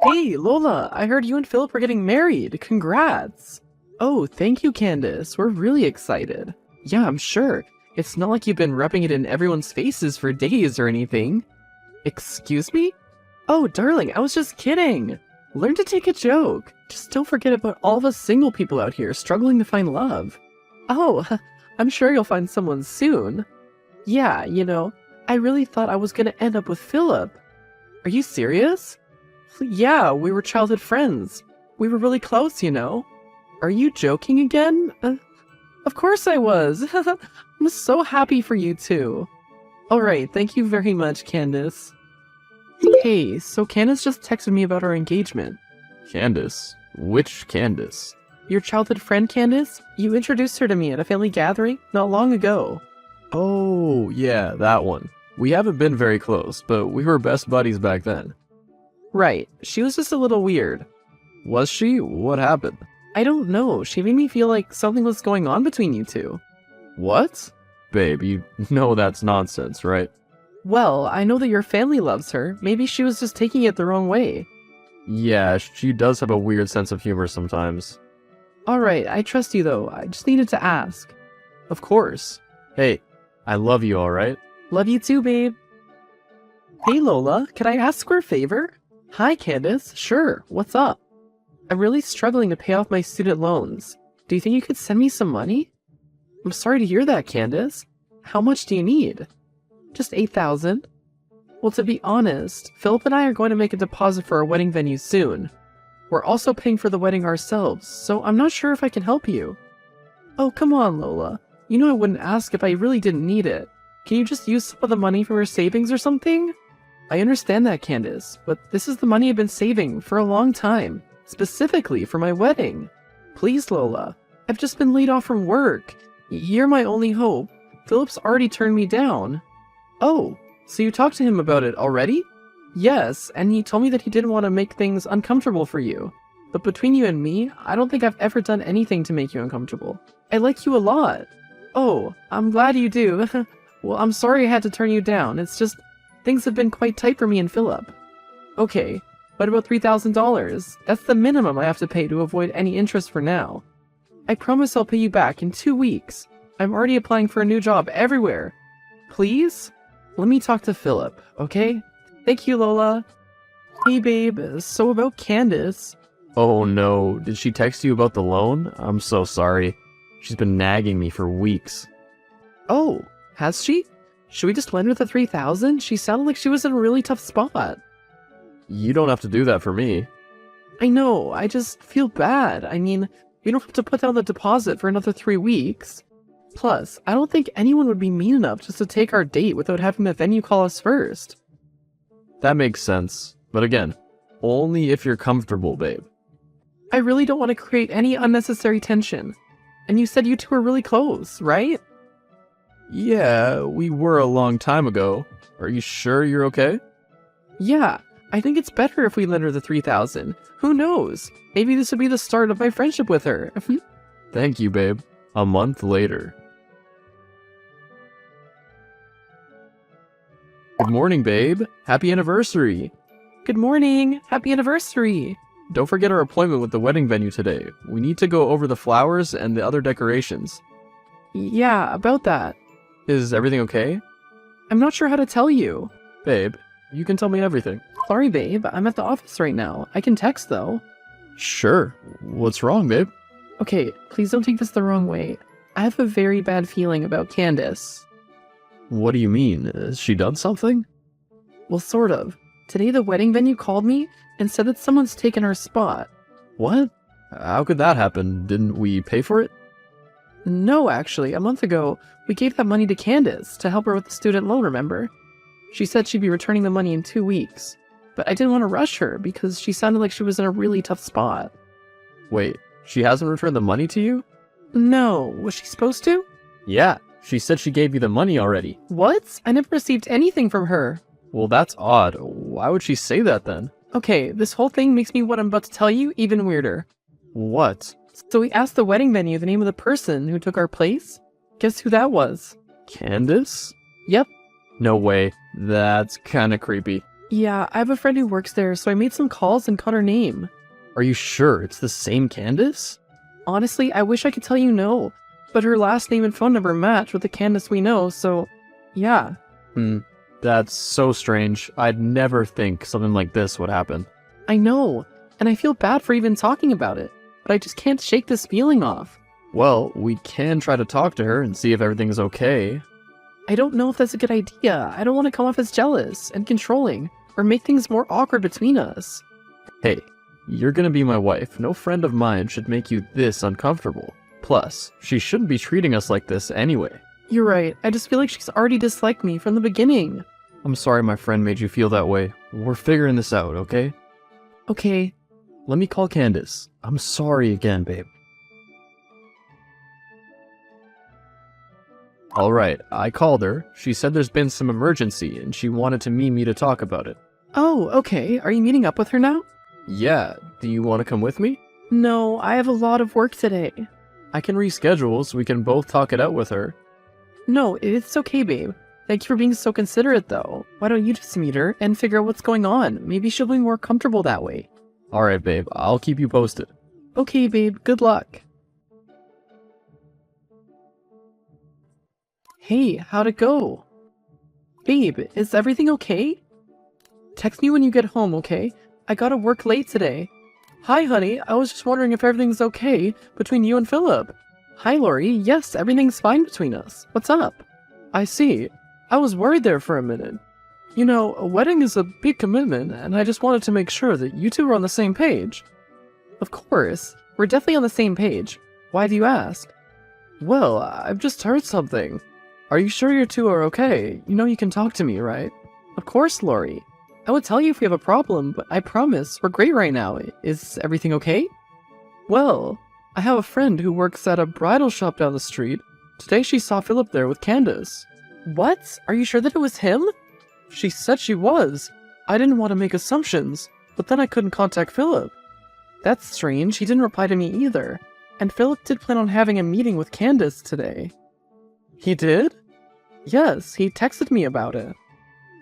Hey, Lola, I heard you and Philip are getting married. Congrats. Oh, thank you, Candace. We're really excited. Yeah, I'm sure. It's not like you've been rubbing it in everyone's faces for days or anything. Excuse me? Oh, darling, I was just kidding. Learn to take a joke. Just don't forget about all the single people out here struggling to find love. Oh, I'm sure you'll find someone soon. Yeah, I really thought I was gonna end up with Philip. Are you serious? Yeah, we were childhood friends. We were really close. Are you joking again? Of course I was. I'm so happy for you too. Alright, thank you very much, Candace. Hey, so Candace just texted me about our engagement. Candace? Which Candace? Your childhood friend, Candace? You introduced her to me at a family gathering not long ago. Oh, yeah, that one. We haven't been very close, but we were best buddies back then. Right, she was just a little weird. Was she? What happened? I don't know, she made me feel like something was going on between you two. What? Babe, you know that's nonsense, right? Well, I know that your family loves her. Maybe she was just taking it the wrong way. Yeah, she does have a weird sense of humor sometimes. Alright, I trust you though. I just needed to ask. Of course. Hey, I love you, alright? Love you too, babe. Hey Lola, can I ask for a favor? Hi Candace, sure, what's up? I'm really struggling to pay off my student loans. Do you think you could send me some money? I'm sorry to hear that, Candace. How much do you need? Just 8,000. Well, to be honest, Philip and I are going to make a deposit for our wedding venue soon. We're also paying for the wedding ourselves, so I'm not sure if I can help you. Oh, come on, Lola. You know I wouldn't ask if I really didn't need it. Can you just use some of the money from your savings or something? I understand that, Candace, but this is the money I've been saving for a long time, specifically for my wedding. Please, Lola. I've just been laid off from work. You're my only hope. Philip's already turned me down. Oh, so you talked to him about it already? Yes, and he told me that he didn't want to make things uncomfortable for you. But between you and me, I don't think I've ever done anything to make you uncomfortable. I like you a lot. Oh, I'm glad you do. Well, I'm sorry I had to turn you down. It's just, things have been quite tight for me and Philip. Okay, what about $3,000? That's the minimum I have to pay to avoid any interest for now. I promise I'll pay you back in 2 weeks. I'm already applying for a new job everywhere. Please? Let me talk to Philip, okay? Thank you, Lola. Hey, babe, so about Candace. Oh no, did she text you about the loan? I'm so sorry. She's been nagging me for weeks. Oh, has she? Should we just lend her the 3,000? She sounded like she was in a really tough spot. You don't have to do that for me. I know, I just feel bad. I mean, you don't have to put down the deposit for another 3 weeks. Plus, I don't think anyone would be mean enough just to take our date without having the venue call us first. That makes sense. But again, only if you're comfortable, babe. I really don't want to create any unnecessary tension. And you said you two were really close, right? Yeah, we were a long time ago. Are you sure you're okay? Yeah, I think it's better if we lend her the 3,000. Who knows? Maybe this would be the start of my friendship with her. Thank you, babe. A month later. Good morning, babe. Happy anniversary. Good morning. Happy anniversary. Don't forget our appointment with the wedding venue today. We need to go over the flowers and the other decorations. Yeah, about that. Is everything okay? I'm not sure how to tell you. Babe, you can tell me everything. Sorry, babe. I'm at the office right now. I can text, though. Sure. What's wrong, babe? Okay, please don't take this the wrong way. I have a very bad feeling about Candace. What do you mean? Has she done something? Well, sort of. Today the wedding venue called me and said that someone's taken our spot. What? How could that happen? Didn't we pay for it? No, actually. A month ago, we gave that money to Candace to help her with the student loan, remember? She said she'd be returning the money in 2 weeks. But I didn't want to rush her because she sounded like she was in a really tough spot. Wait, she hasn't returned the money to you? No. Was she supposed to? Yeah, she said she gave you the money already. What? I never received anything from her. Well, that's odd. Why would she say that then? Okay, this whole thing makes me what I'm about to tell you even weirder. What? So we asked the wedding venue the name of the person who took our place. Guess who that was? Candace? Yep. No way. That's kinda creepy. Yeah, I have a friend who works there, so I made some calls and caught her name. Are you sure it's the same Candace? Honestly, I wish I could tell you no, but her last name and phone number match with the Candace we know, so yeah. That's so strange. I'd never think something like this would happen. I know, and I feel bad for even talking about it, but I just can't shake this feeling off. Well, we can try to talk to her and see if everything's okay. I don't know if that's a good idea. I don't want to come off as jealous and controlling, or make things more awkward between us. Hey, you're gonna be my wife. No friend of mine should make you this uncomfortable. Plus, she shouldn't be treating us like this anyway. You're right, I just feel like she's already disliked me from the beginning. I'm sorry my friend made you feel that way. We're figuring this out, okay? Okay. Let me call Candace. I'm sorry again, babe. Alright, I called her. She said there's been some emergency and she wanted to meet me to talk about it. Oh, okay. Are you meeting up with her now? Yeah, do you want to come with me? No, I have a lot of work today. I can reschedule so we can both talk it out with her. No, it's okay, babe. Thank you for being so considerate, though. Why don't you just meet her and figure out what's going on? Maybe she'll be more comfortable that way. Alright, babe, I'll keep you posted. Okay, babe, good luck. Hey, how'd it go? Babe, is everything okay? Text me when you get home, okay? I gotta work late today. Hi, honey. I was just wondering if everything's okay between you and Philip. Hi, Lori. Yes, everything's fine between us. What's up? I see. I was worried there for a minute. You know, a wedding is a big commitment, and I just wanted to make sure that you two were on the same page. Of course. We're definitely on the same page. Why do you ask? Well, I've just heard something. Are you sure you two are okay? You know you can talk to me, right? Of course, Lori. I would tell you if we have a problem, but I promise, we're great right now. Is everything okay? Well, I have a friend who works at a bridal shop down the street. Today she saw Philip there with Candace. What? Are you sure that it was him? She said she was. I didn't want to make assumptions, but then I couldn't contact Philip. That's strange, he didn't reply to me either. And Philip did plan on having a meeting with Candace today. He did? Yes, he texted me about it.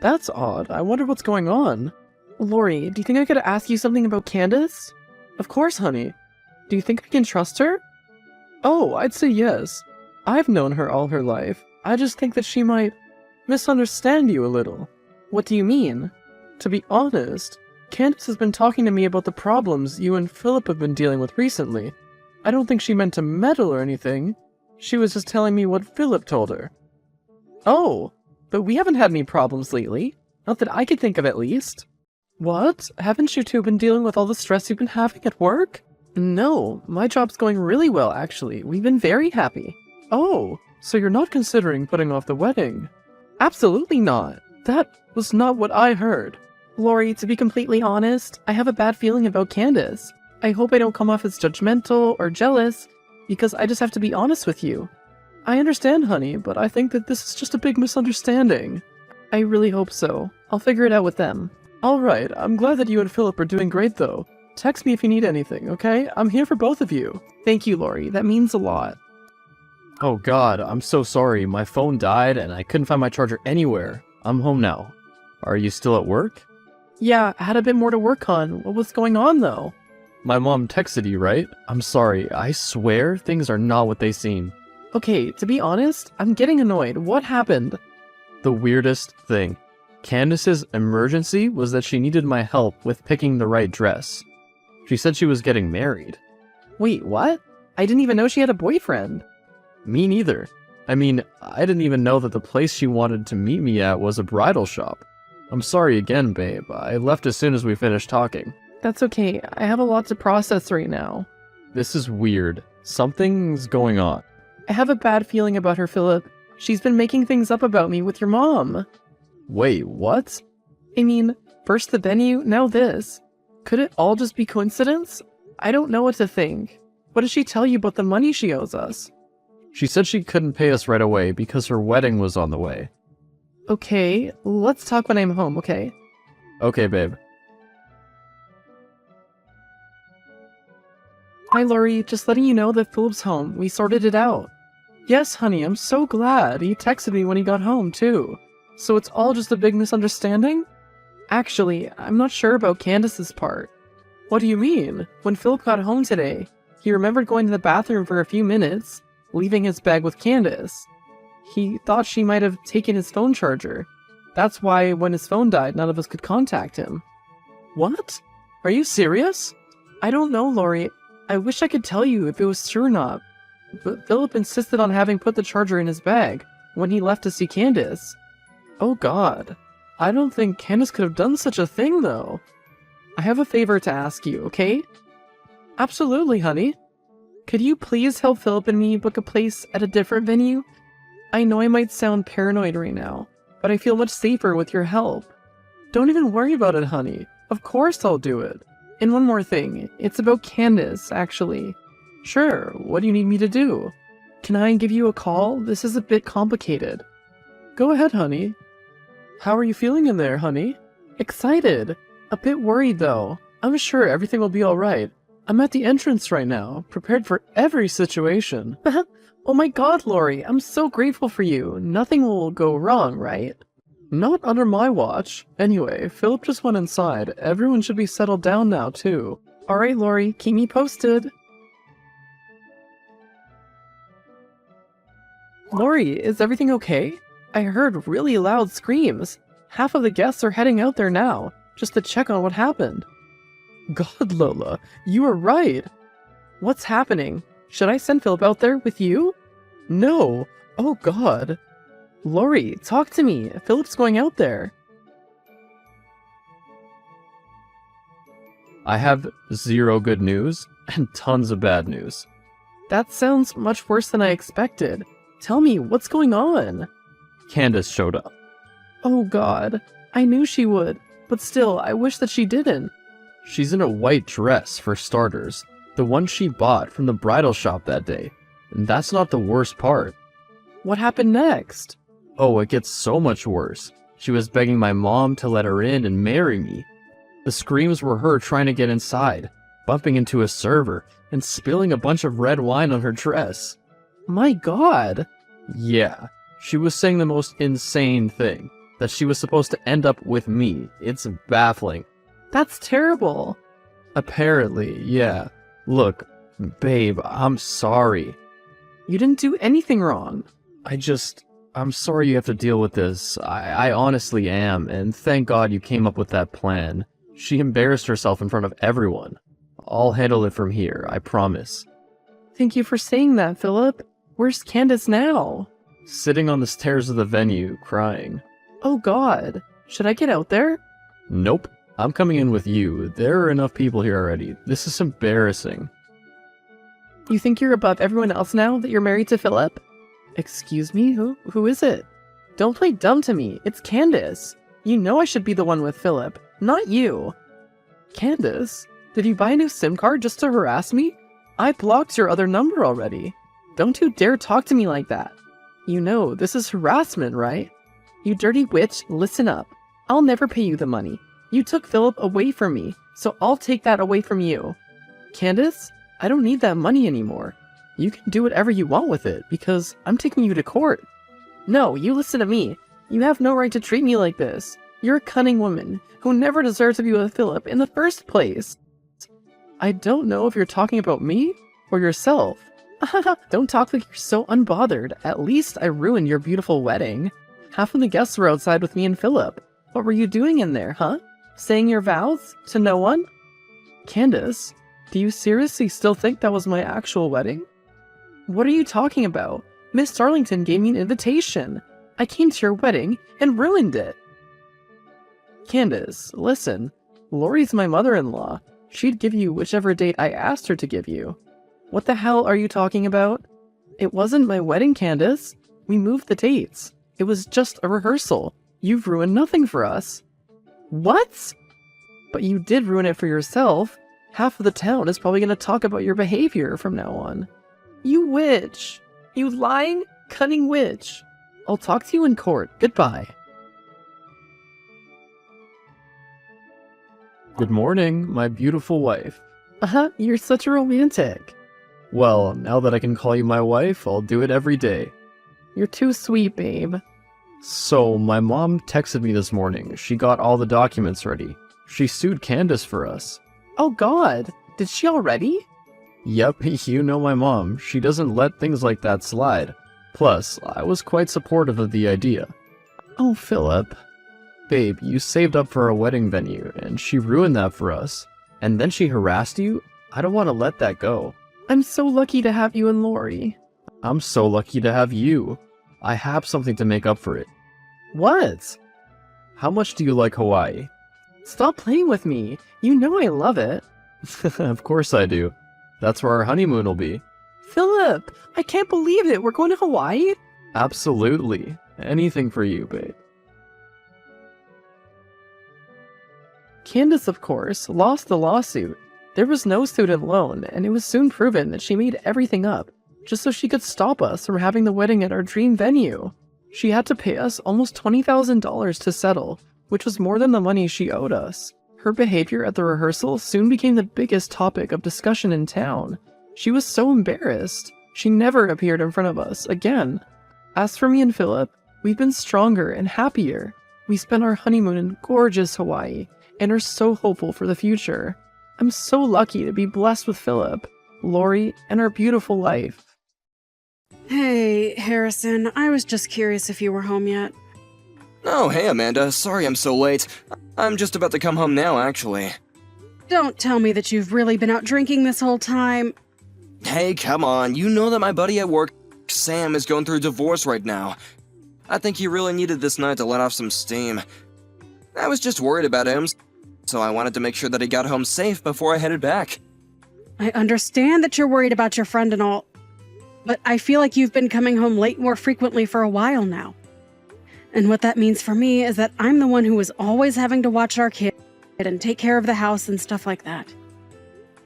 That's odd. I wonder what's going on. Lori, do you think I could ask you something about Candace? Of course, honey. Do you think I can trust her? Oh, I'd say yes. I've known her all her life. I just think that she might misunderstand you a little. What do you mean? To be honest, Candace has been talking to me about the problems you and Philip have been dealing with recently. I don't think she meant to meddle or anything. She was just telling me what Philip told her. Oh, but we haven't had any problems lately. Not that I could think of, at least. What? Haven't you two been dealing with all the stress you've been having at work? No, my job's going really well, actually. We've been very happy. Oh, so you're not considering putting off the wedding? Absolutely not. That was not what I heard. Lori, to be completely honest, I have a bad feeling about Candace. I hope I don't come off as judgmental or jealous, because I just have to be honest with you. I understand, honey, but I think that this is just a big misunderstanding. I really hope so. I'll figure it out with them. Alright, I'm glad that you and Philip are doing great though. Text me if you need anything, okay? I'm here for both of you. Thank you, Lori. That means a lot. Oh god, I'm so sorry. My phone died and I couldn't find my charger anywhere. I'm home now. Are you still at work? Yeah, I had a bit more to work on. What was going on though? My mom texted you, right? I'm sorry. I swear things are not what they seem. Okay, to be honest, I'm getting annoyed. What happened? The weirdest thing. Candace's emergency was that she needed my help with picking the right dress. She said she was getting married. Wait, what? I didn't even know she had a boyfriend. Me neither. I mean, I didn't even know that the place she wanted to meet me at was a bridal shop. I'm sorry again, babe. I left as soon as we finished talking. That's okay. I have a lot to process right now. This is weird. Something's going on. I have a bad feeling about her, Philip. She's been making things up about me with your mom. Wait, what? I mean, first the venue, now this. Could it all just be coincidence? I don't know what to think. What did she tell you about the money she owes us? She said she couldn't pay us right away because her wedding was on the way. Okay, let's talk when I'm home, okay? Okay, babe. Hi, Lori. Just letting you know that Philip's home. We sorted it out. Yes, honey, I'm so glad. He texted me when he got home, too. So it's all just a big misunderstanding? Actually, I'm not sure about Candace's part. What do you mean? When Philip got home today, he remembered going to the bathroom for a few minutes, leaving his bag with Candace. He thought she might have taken his phone charger. That's why when his phone died, none of us could contact him. What? Are you serious? I don't know, Lori. I wish I could tell you if it was true or not. But Philip insisted on having put the charger in his bag when he left to see Candace. Oh god. I don't think Candace could have done such a thing, though. I have a favor to ask you, okay? Absolutely, honey. Could you please help Philip and me book a place at a different venue? I know I might sound paranoid right now, but I feel much safer with your help. Don't even worry about it, honey. Of course I'll do it. And one more thing. It's about Candace, actually. Sure, what do you need me to do? Can I give you a call? This is a bit complicated. Go ahead, honey. How are you feeling in there, honey? Excited. A bit worried, though. I'm sure everything will be alright. I'm at the entrance right now, prepared for every situation. Oh my god, Lori, I'm so grateful for you. Nothing will go wrong, right? Not under my watch. Anyway, Philip just went inside. Everyone should be settled down now, too. Alright, Lori, keep me posted. Lori, is everything okay? I heard really loud screams. Half of the guests are heading out there now, just to check on what happened. God, Lola, you are right. What's happening? Should I send Philip out there with you? No. Oh god. Lori, talk to me. Philip's going out there. I have zero good news and tons of bad news. That sounds much worse than I expected. Tell me, what's going on? Candace showed up. Oh god. I knew she would, but still, I wish that she didn't. She's in a white dress, for starters. The one she bought from the bridal shop that day. And that's not the worst part. What happened next? Oh, it gets so much worse. She was begging my mom to let her in and marry me. The screams were her trying to get inside, bumping into a server, and spilling a bunch of red wine on her dress. My god. Yeah, she was saying the most insane thing. That she was supposed to end up with me. It's baffling. That's terrible. Apparently, yeah. Look, babe, I'm sorry. You didn't do anything wrong. I'm sorry you have to deal with this. I honestly am, and thank God you came up with that plan. She embarrassed herself in front of everyone. I'll handle it from here, I promise. Thank you for saying that, Philip. Where's Candace now? Sitting on the stairs of the venue, crying. Oh god. Should I get out there? Nope. I'm coming in with you. There are enough people here already. This is embarrassing. You think you're above everyone else now that you're married to Philip? Excuse me? Who is it? Don't play dumb to me. It's Candace. You know I should be the one with Philip, not you. Candace? Did you buy a new SIM card just to harass me? I blocked your other number already. Don't you dare talk to me like that. You know, this is harassment, right? You dirty witch, listen up. I'll never pay you the money. You took Philip away from me, so I'll take that away from you. Candace, I don't need that money anymore. You can do whatever you want with it, because I'm taking you to court. No, you listen to me. You have no right to treat me like this. You're a cunning woman, who never deserved to be with Philip in the first place. I don't know if you're talking about me, or yourself. Don't talk like you're so unbothered. At least I ruined your beautiful wedding. Half of the guests were outside with me and Philip. What were you doing in there, huh? Saying your vows? To no one? Candace, do you seriously still think that was my actual wedding? What are you talking about? Miss Darlington gave me an invitation. I came to your wedding and ruined it. Candace, listen. Lori's my mother-in-law. She'd give you whichever date I asked her to give you. What the hell are you talking about? It wasn't my wedding, Candace. We moved the dates. It was just a rehearsal. You've ruined nothing for us. What? But you did ruin it for yourself. Half of the town is probably going to talk about your behavior from now on. You witch. You lying, cunning witch. I'll talk to you in court. Goodbye. Good morning, my beautiful wife. You're such a romantic. Well, now that I can call you my wife, I'll do it every day. You're too sweet, babe. So, my mom texted me this morning. She got all the documents ready. She sued Candace for us. Oh god, did she already? Yep, you know my mom. She doesn't let things like that slide. Plus, I was quite supportive of the idea. Oh, Philip. Babe, you saved up for a wedding venue, and she ruined that for us. And then she harassed you? I don't want to let that go. I'm so lucky to have you and Lori. I'm so lucky to have you. I have something to make up for it. What? How much do you like Hawaii? Stop playing with me. You know I love it. Of course I do. That's where our honeymoon will be. Philip, I can't believe it. We're going to Hawaii? Absolutely. Anything for you, babe. Candace, of course, lost the lawsuit. There was no student loan, and it was soon proven that she made everything up, just so she could stop us from having the wedding at our dream venue. She had to pay us almost $20,000 to settle, which was more than the money she owed us. Her behavior at the rehearsal soon became the biggest topic of discussion in town. She was so embarrassed. She never appeared in front of us again. As for me and Philip, we've been stronger and happier. We spent our honeymoon in gorgeous Hawaii and are so hopeful for the future. I'm so lucky to be blessed with Philip, Lori, and our beautiful life. Hey, Harrison, I was just curious if you were home yet. Oh, hey Amanda, sorry I'm so late. I'm just about to come home now, actually. Don't tell me that you've really been out drinking this whole time. Hey, come on, you know that my buddy at work, Sam, is going through a divorce right now. I think he really needed this night to let off some steam. I was just worried about him, so I wanted to make sure that he got home safe before I headed back. I understand that you're worried about your friend and all, but I feel like you've been coming home late more frequently for a while now. And what that means for me is that I'm the one who is always having to watch our kid and take care of the house and stuff like that.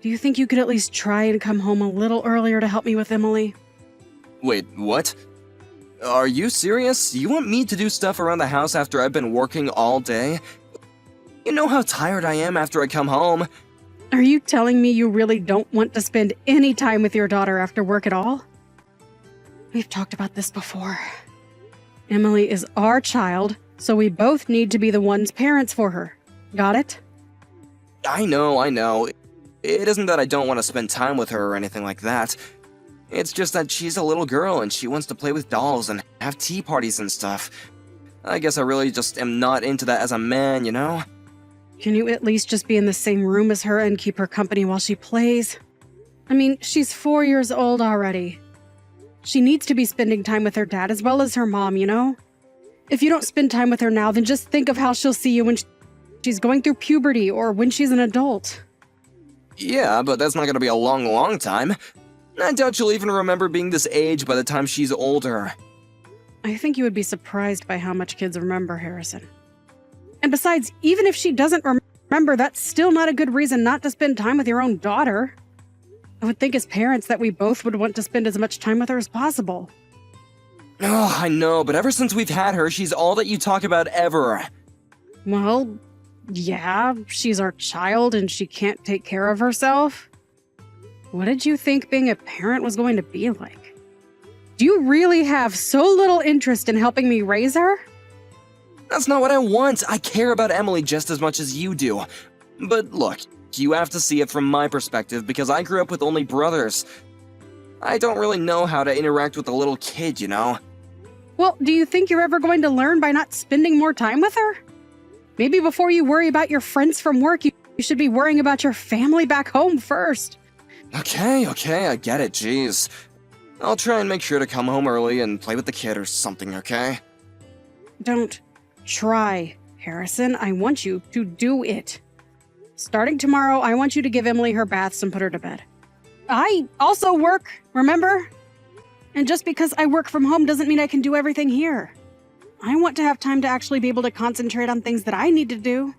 Do you think you could at least try and come home a little earlier to help me with Emily? Wait, what? Are you serious? You want me to do stuff around the house after I've been working all day? You know how tired I am after I come home. Are you telling me you really don't want to spend any time with your daughter after work at all? We've talked about this before. Emily is our child, so we both need to be the ones parents for her. Got it? I know. It isn't that I don't want to spend time with her or anything like that. It's just that she's a little girl and she wants to play with dolls and have tea parties and stuff. I guess I really just am not into that as a man, you know? Can you at least just be in the same room as her and keep her company while she plays? I mean, she's 4 years old already. She needs to be spending time with her dad as well as her mom, you know? If you don't spend time with her now, then just think of how she'll see you when she's going through puberty or when she's an adult. Yeah, but that's not gonna be a long time. I doubt she'll even remember being this age by the time she's older. I think you would be surprised by how much kids remember, Harrison. And besides, even if she doesn't remember, that's still not a good reason not to spend time with your own daughter. I would think as parents that we both would want to spend as much time with her as possible. Oh, I know, but ever since we've had her, she's all that you talk about ever. Well, yeah, she's our child and she can't take care of herself. What did you think being a parent was going to be like? Do you really have so little interest in helping me raise her? That's not what I want. I care about Emily just as much as you do. But look, you have to see it from my perspective because I grew up with only brothers. I don't really know how to interact with a little kid, you know? Well, do you think you're ever going to learn by not spending more time with her? Maybe before you worry about your friends from work, you should be worrying about your family back home first. Okay, I get it, jeez. I'll try and make sure to come home early and play with the kid or something, okay? Don't try, Harrison. I want you to do it. Starting tomorrow, I want you to give Emily her baths and put her to bed. I also work, remember? And just because I work from home doesn't mean I can do everything here. I want to have time to actually be able to concentrate on things that I need to do.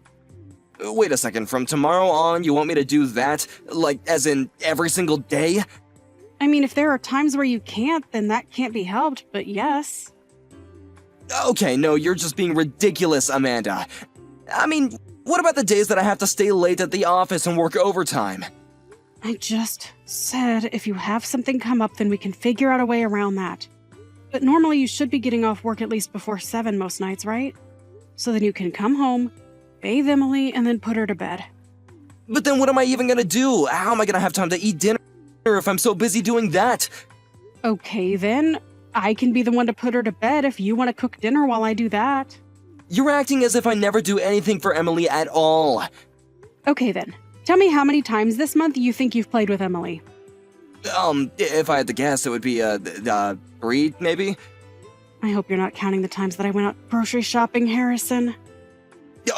Wait a second, from tomorrow on, you want me to do that? Like, as in, every single day? I mean, if there are times where you can't, then that can't be helped, but yes. Okay, no, you're just being ridiculous, Amanda. I mean, what about the days that I have to stay late at the office and work overtime? I just said if you have something come up, then we can figure out a way around that. But normally you should be getting off work at least before 7 most nights, right? So then you can come home, bathe Emily, and then put her to bed. But then what am I even gonna do? How am I gonna have time to eat dinner if I'm so busy doing that? Okay, then. I can be the one to put her to bed if you want to cook dinner while I do that. You're acting as if I never do anything for Emily at all. Okay, then. Tell me how many times this month you think you've played with Emily. If I had to guess, it would be, 3, maybe? I hope you're not counting the times that I went out grocery shopping, Harrison.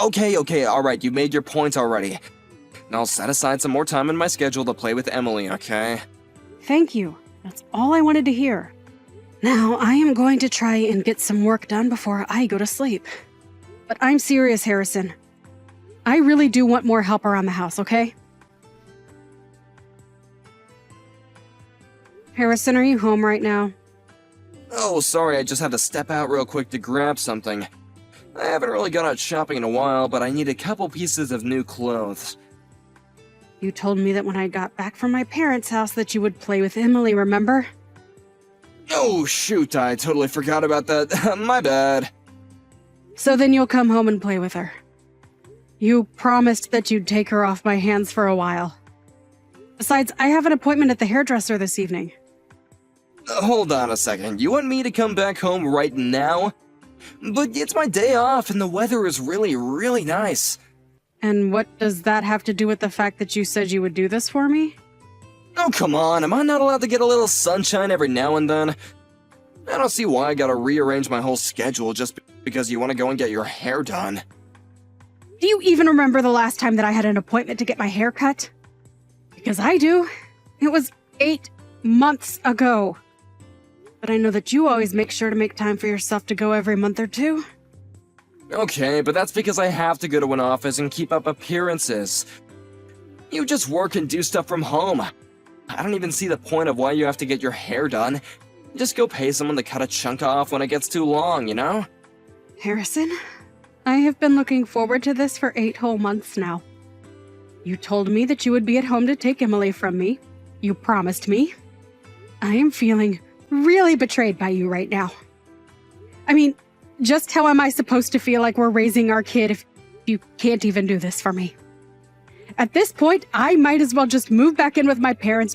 Okay, alright, you made your point already. Now I'll set aside some more time in my schedule to play with Emily, okay? Thank you. That's all I wanted to hear. Now, I am going to try and get some work done before I go to sleep. But I'm serious, Harrison. I really do want more help around the house, okay? Harrison, are you home right now? Oh, sorry, I just had to step out real quick to grab something. I haven't really gone out shopping in a while, but I need a couple pieces of new clothes. You told me that when I got back from my parents' house that you would play with Emily, remember? Oh, shoot, I totally forgot about that. My bad. So then you'll come home and play with her. You promised that you'd take her off my hands for a while. Besides, I have an appointment at the hairdresser this evening. Hold on a second, you want me to come back home right now? But it's my day off and the weather is really, really nice. And what does that have to do with the fact that you said you would do this for me? Oh, come on, am I not allowed to get a little sunshine every now and then? I don't see why I gotta rearrange my whole schedule just because you want to go and get your hair done. Do you even remember the last time that I had an appointment to get my hair cut? Because I do. It was 8 months ago. But I know that you always make sure to make time for yourself to go every month or two. Okay, but that's because I have to go to an office and keep up appearances. You just work and do stuff from home. I don't even see the point of why you have to get your hair done. Just go pay someone to cut a chunk off when it gets too long, you know? Harrison, I have been looking forward to this for 8 whole months now. You told me that you would be at home to take Emily from me. You promised me. I am feeling really betrayed by you right now. I mean, just how am I supposed to feel like we're raising our kid if you can't even do this for me? At this point, I might as well just move back in with my parents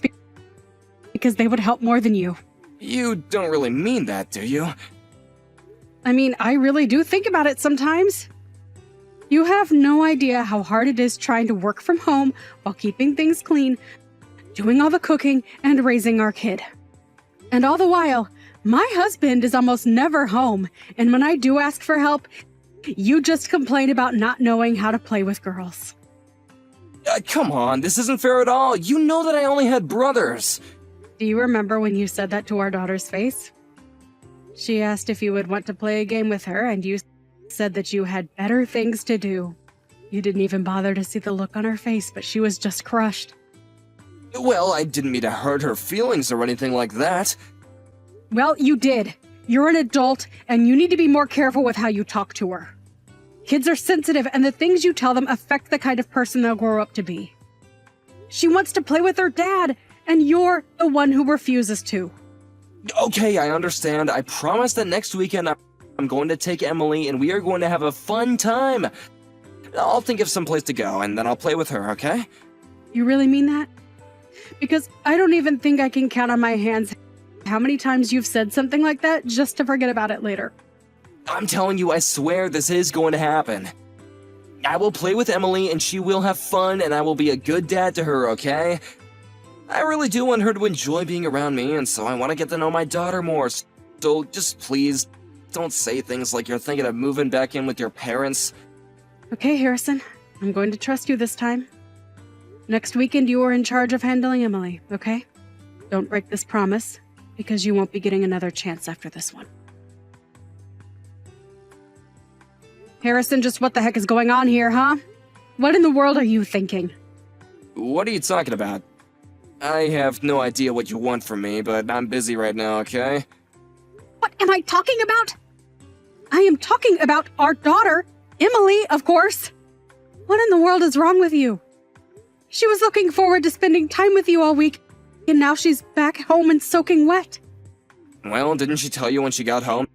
because they would help more than you. You don't really mean that, do you? I mean, I really do think about it sometimes. You have no idea how hard it is trying to work from home while keeping things clean, doing all the cooking, and raising our kid. And all the while, my husband is almost never home, and when I do ask for help, you just complain about not knowing how to play with girls. Come on, this isn't fair at all. You know that I only had brothers. Do you remember when you said that to our daughter's face? She asked if you would want to play a game with her, and you said that you had better things to do. You didn't even bother to see the look on her face, but she was just crushed. Well, I didn't mean to hurt her feelings or anything like that. Well, you did. You're an adult, and you need to be more careful with how you talk to her. Kids are sensitive, and the things you tell them affect the kind of person they'll grow up to be. She wants to play with her dad, and you're the one who refuses to. Okay, I understand. I promise that next weekend I'm going to take Emily and we are going to have a fun time. I'll think of some place to go and then I'll play with her, okay? You really mean that? Because I don't even think I can count on my hands how many times you've said something like that just to forget about it later. I'm telling you, I swear this is going to happen. I will play with Emily and she will have fun and I will be a good dad to her, okay? I really do want her to enjoy being around me, and so I want to get to know my daughter more. So just please, don't say things like you're thinking of moving back in with your parents. Okay, Harrison. I'm going to trust you this time. Next weekend, you are in charge of handling Emily, okay? Don't break this promise, because you won't be getting another chance after this one. Harrison, just what the heck is going on here, huh? What in the world are you thinking? What are you talking about? I have no idea what you want from me, but I'm busy right now, okay? What am I talking about? I am talking about our daughter, Emily, of course. What in the world is wrong with you? She was looking forward to spending time with you all week, and now she's back home and soaking wet. Well, didn't she tell you when she got home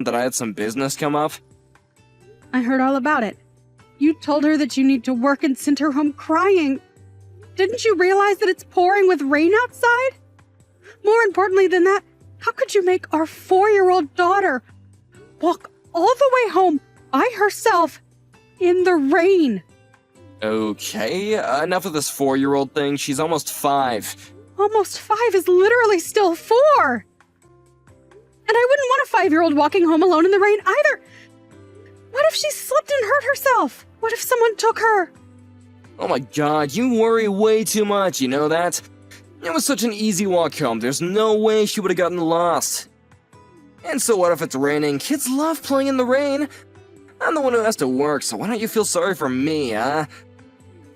that I had some business come up? I heard all about it. You told her that you need to work and sent her home crying. Didn't you realize that it's pouring with rain outside? More importantly than that, how could you make our 4-year-old daughter walk all the way home by herself in the rain? Okay, enough of this 4-year-old thing. She's almost 5. Almost 5 is literally still 4. And I wouldn't want a 5-year-old walking home alone in the rain either. What if she slipped and hurt herself? What if someone took her? Oh my god, you worry way too much, you know that? It was such an easy walk home, there's no way she would have gotten lost. And so what if it's raining? Kids love playing in the rain. I'm the one who has to work, so why don't you feel sorry for me, huh?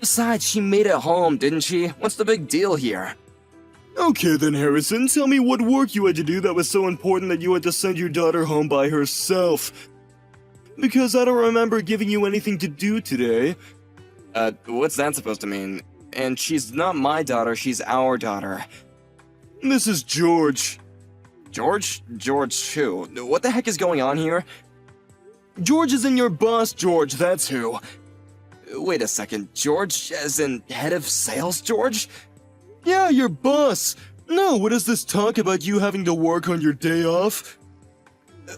Besides, she made it home, didn't she? What's the big deal here? Okay then, Harrison, tell me what work you had to do that was so important that you had to send your daughter home by herself. Because I don't remember giving you anything to do today. What's that supposed to mean? And she's not my daughter, she's our daughter. This is George. George? George who? What the heck is going on here? George is in your boss, George, that's who. Wait a second, George as in head of sales, George? Yeah, your boss. No, what is this talk about you having to work on your day off?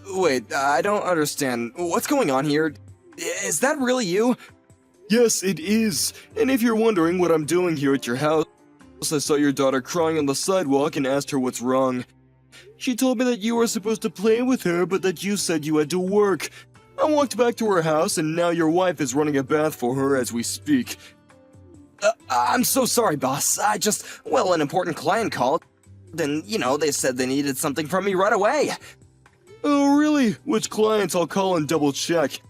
Wait, I don't understand. What's going on here? Is that really you? Yes, it is. And if you're wondering what I'm doing here at your house, I saw your daughter crying on the sidewalk and asked her what's wrong. She told me that you were supposed to play with her, but that you said you had to work. I walked back to her house, and now your wife is running a bath for her as we speak. I'm so sorry, boss. Well, an important client called. Then, they said they needed something from me right away. Oh, really? Which clients? I'll call and double check.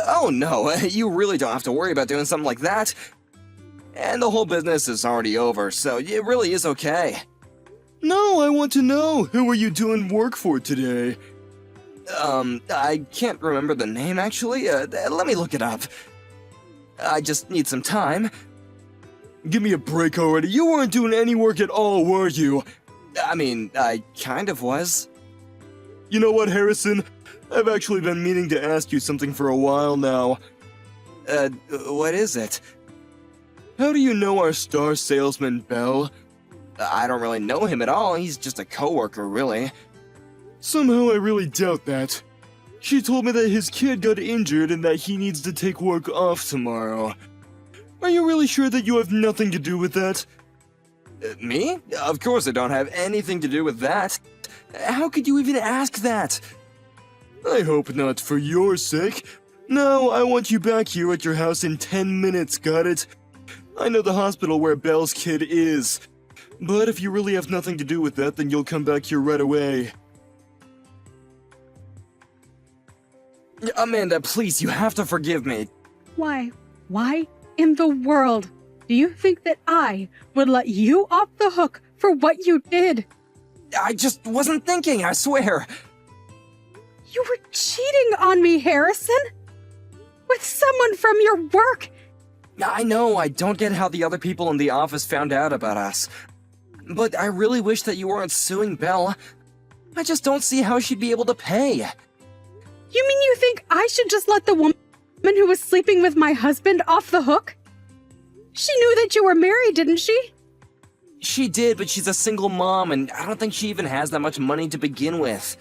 Oh no, you really don't have to worry about doing something like that. And the whole business is already over, so it really is okay. No, I want to know. Who are you doing work for today? I can't remember the name actually. Let me look it up. I just need some time. Give me a break already. You weren't doing any work at all, were you? I mean, I kind of was. You know what, Harrison? I've actually been meaning to ask you something for a while now. What is it? How do you know our star salesman, Bell? I don't really know him at all. He's just a coworker, really. Somehow I really doubt that. She told me that his kid got injured and that he needs to take work off tomorrow. Are you really sure that you have nothing to do with that? Me? Of course I don't have anything to do with that. How could you even ask that? I hope not for your sake. No, I want you back here at your house in 10 minutes, got it? I know the hospital where Belle's kid is. But if you really have nothing to do with that, then you'll come back here right away. Amanda, please, you have to forgive me. Why? Why in the world do you think that I would let you off the hook for what you did? I just wasn't thinking, I swear. You were cheating on me, Harrison! With someone from your work! I know, I don't get how the other people in the office found out about us. But I really wish that you weren't suing Belle. I just don't see how she'd be able to pay. You mean you think I should just let the woman who was sleeping with my husband off the hook? She knew that you were married, didn't she? She did, but she's a single mom, and I don't think she even has that much money to begin with.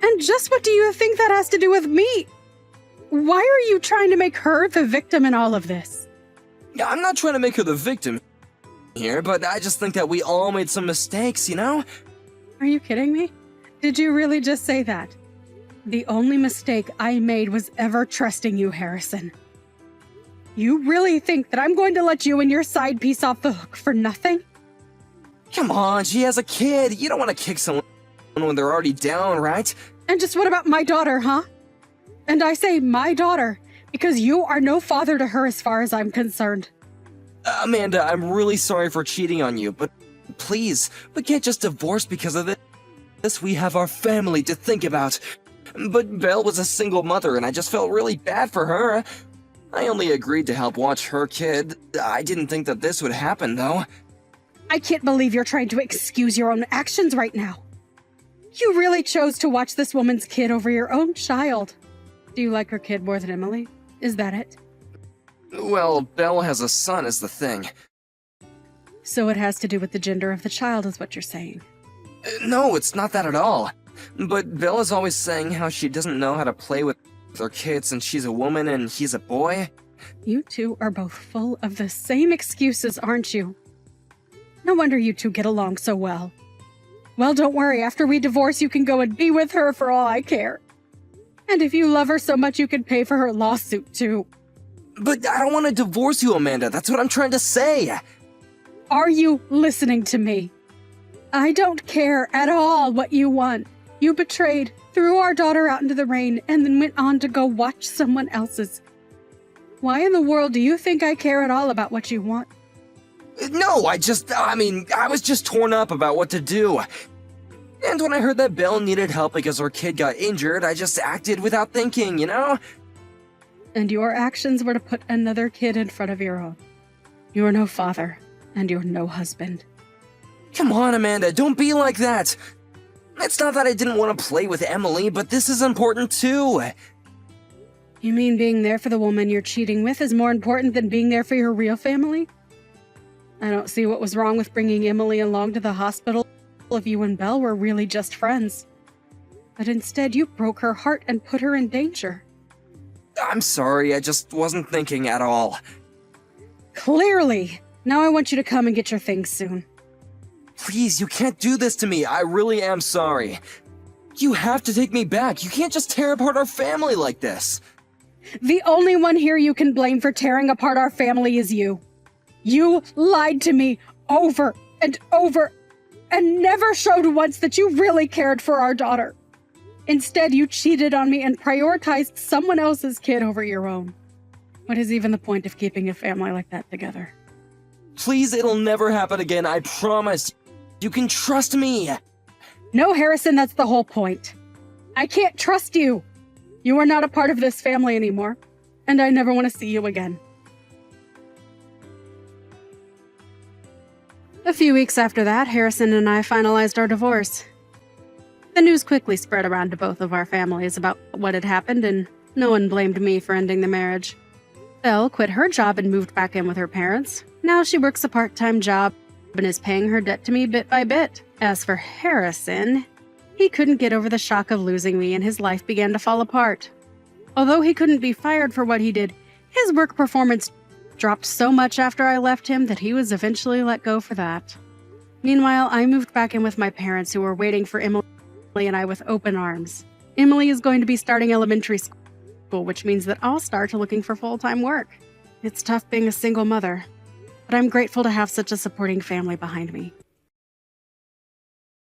And just what do you think that has to do with me? Why are you trying to make her the victim in all of this? I'm not trying to make her the victim here, but I just think that we all made some mistakes, you know? Are you kidding me? Did you really just say that? The only mistake I made was ever trusting you, Harrison. You really think that I'm going to let you and your side piece off the hook for nothing? Come on, she has a kid. You don't want to kick someone when they're already down, right? And just what about my daughter, huh? And I say my daughter because you are no father to her as far as I'm concerned. Amanda, I'm really sorry for cheating on you, but please, we can't just divorce because of this. We have our family to think about. But Belle was a single mother, and I just felt really bad for her. I only agreed to help watch her kid. I didn't think that this would happen, though. I can't believe you're trying to excuse your own actions right now. You really chose to watch this woman's kid over your own child. Do you like her kid more than Emily? Is that it? Well, Belle has a son is the thing. So it has to do with the gender of the child, is what you're saying. No, it's not that at all. But Belle is always saying how she doesn't know how to play with her kids and she's a woman and he's a boy. You two are both full of the same excuses, aren't you? No wonder you two get along so well. Well, don't worry. After we divorce, you can go and be with her for all I care. And if you love her so much, you can pay for her lawsuit, too. But I don't want to divorce you, Amanda. That's what I'm trying to say. Are you listening to me? I don't care at all what you want. You betrayed, threw our daughter out into the rain, and then went on to go watch someone else's. Why in the world do you think I care at all about what you want? No, I was just torn up about what to do. And when I heard that Belle needed help because her kid got injured, I just acted without thinking, you know? And your actions were to put another kid in front of your own. You are no father, and you're no husband. Come on, Amanda, don't be like that. It's not that I didn't want to play with Emily, but this is important too. You mean being there for the woman you're cheating with is more important than being there for your real family? I don't see what was wrong with bringing Emily along to the hospital if you and Belle were really just friends. But instead, you broke her heart and put her in danger. I'm sorry, I just wasn't thinking at all. Clearly! Now I want you to come and get your things soon. Please, you can't do this to me. I really am sorry. You have to take me back. You can't just tear apart our family like this. The only one here you can blame for tearing apart our family is you. You lied to me over and over and never showed once that you really cared for our daughter. Instead, you cheated on me and prioritized someone else's kid over your own. What is even the point of keeping a family like that together? Please, it'll never happen again, I promise. You can trust me. No, Harrison, that's the whole point. I can't trust you. You are not a part of this family anymore, and I never want to see you again. A few weeks after that, Harrison and I finalized our divorce. The news quickly spread around to both of our families about what had happened, and no one blamed me for ending the marriage. Belle quit her job and moved back in with her parents. Now she works a part-time job and is paying her debt to me bit by bit. As for Harrison, he couldn't get over the shock of losing me and his life began to fall apart. Although he couldn't be fired for what he did, his work performance dropped so much after I left him that he was eventually let go for that. Meanwhile, I moved back in with my parents who were waiting for Emily and I with open arms. Emily is going to be starting elementary school, which means that I'll start looking for full-time work. It's tough being a single mother, but I'm grateful to have such a supporting family behind me.